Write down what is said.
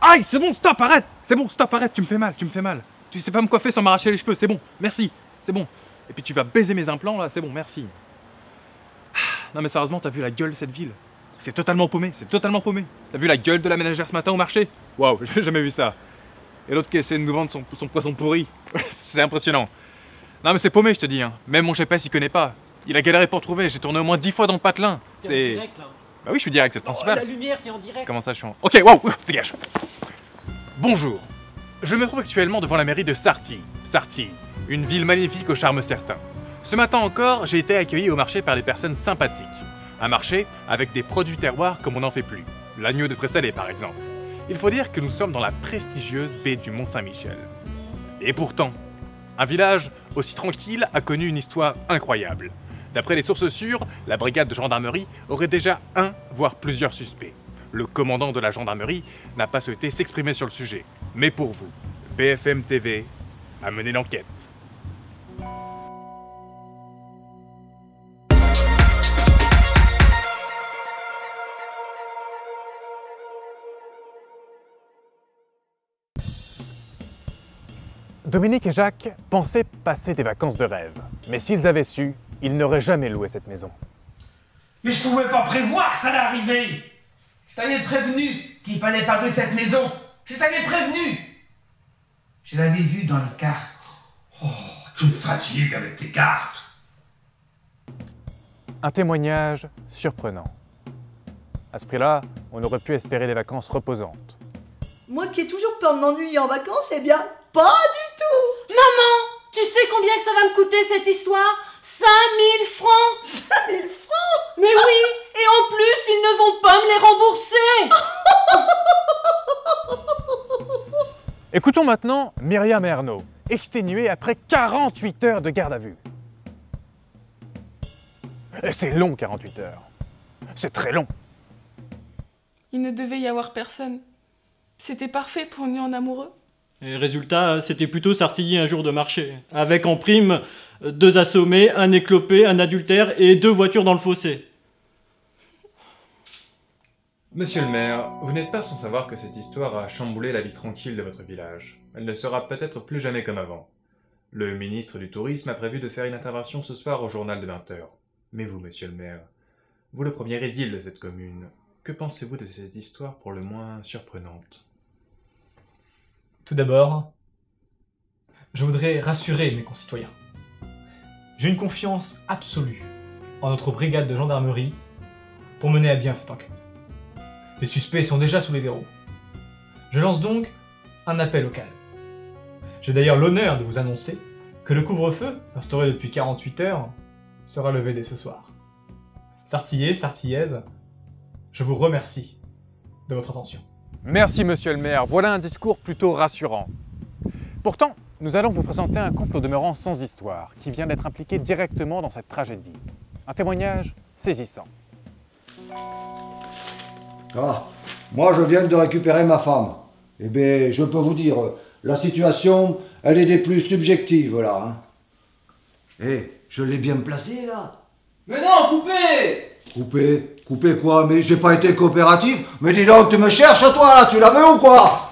Aïe, c'est bon, stop, arrête. C'est bon, stop, arrête, tu me fais mal, tu me fais mal. Tu sais pas me coiffer sans m'arracher les cheveux, c'est bon, merci, c'est bon. Et puis tu vas baiser mes implants là, c'est bon, merci. Non mais sérieusement, t'as vu la gueule de cette ville? C'est totalement paumé, c'est totalement paumé. T'as vu la gueule de la ménagère ce matin au marché? Waouh, j'ai jamais vu ça. Et l'autre qui essaie de nous vendre son poisson pourri. C'est impressionnant. Non mais c'est paumé, je te dis, hein. Même mon GPS il connaît pas. Il a galéré pour trouver, j'ai tourné au moins 10 fois dans le patelin. T'es en direct là. Bah oui, je suis direct, c'est le principal. La lumière, t'es en direct. Comment ça, je suis en... Ok, waouh, dégage. Bonjour. Je me trouve actuellement devant la mairie de Sartille. Sartille, une ville magnifique au charme certain. Ce matin encore, j'ai été accueilli au marché par des personnes sympathiques. Un marché avec des produits terroirs comme on n'en fait plus. L'agneau de Présalé par exemple. Il faut dire que nous sommes dans la prestigieuse baie du Mont-Saint-Michel. Et pourtant, un village aussi tranquille a connu une histoire incroyable. D'après les sources sûres, la brigade de gendarmerie aurait déjà un, voire plusieurs suspects. Le commandant de la gendarmerie n'a pas souhaité s'exprimer sur le sujet. Mais pour vous, BFM TV a mené l'enquête. Dominique et Jacques pensaient passer des vacances de rêve. Mais s'ils avaient su, ils n'auraient jamais loué cette maison. Mais je pouvais pas prévoir que ça allait arriver. Je t'avais prévenu qu'il fallait pas louer cette maison. Je t'avais prévenu. Je l'avais vu dans les cartes. Oh, tu me fatigues avec tes cartes. Un témoignage surprenant. À ce prix-là, on aurait pu espérer des vacances reposantes. Moi qui ai toujours peur de m'ennuyer en vacances, eh bien, pas du tout. Maman, tu sais combien que ça va me coûter cette histoire? 5000 francs. 5000 francs? Mais oui, et en plus, ils ne vont pas me les rembourser. Écoutons maintenant Myriam et Arnaud, exténués après 48 heures de garde à vue. Et c'est long, 48 heures. C'est très long. Il ne devait y avoir personne. C'était parfait pour une nuit en amoureux. Et résultat, c'était plutôt Sartilly un jour de marché. Avec en prime 2 assommés, un éclopé, un adultère et 2 voitures dans le fossé. Monsieur le maire, vous n'êtes pas sans savoir que cette histoire a chamboulé la vie tranquille de votre village. Elle ne sera peut-être plus jamais comme avant. Le ministre du Tourisme a prévu de faire une intervention ce soir au journal de 20h. Mais vous, monsieur le maire, vous le premier édile de cette commune, que pensez-vous de cette histoire pour le moins surprenante? Tout d'abord, je voudrais rassurer mes concitoyens. J'ai une confiance absolue en notre brigade de gendarmerie pour mener à bien cette enquête. Les suspects sont déjà sous les verrous. Je lance donc un appel au calme. J'ai d'ailleurs l'honneur de vous annoncer que le couvre-feu, instauré depuis 48 heures, sera levé dès ce soir. Sartillais, Sartillaises, je vous remercie de votre attention. Merci monsieur le maire, voilà un discours plutôt rassurant. Pourtant, nous allons vous présenter un couple au demeurant sans histoire, qui vient d'être impliqué directement dans cette tragédie. Un témoignage saisissant. Ah, moi je viens de récupérer ma femme. Eh bien, je peux vous dire, la situation, elle est des plus subjectives là. Hein. Eh, je l'ai bien placée là. Mais non, coupez. Coupé quoi? Mais j'ai pas été coopératif. Mais dis donc, tu me cherches toi là, tu la veux ou quoi?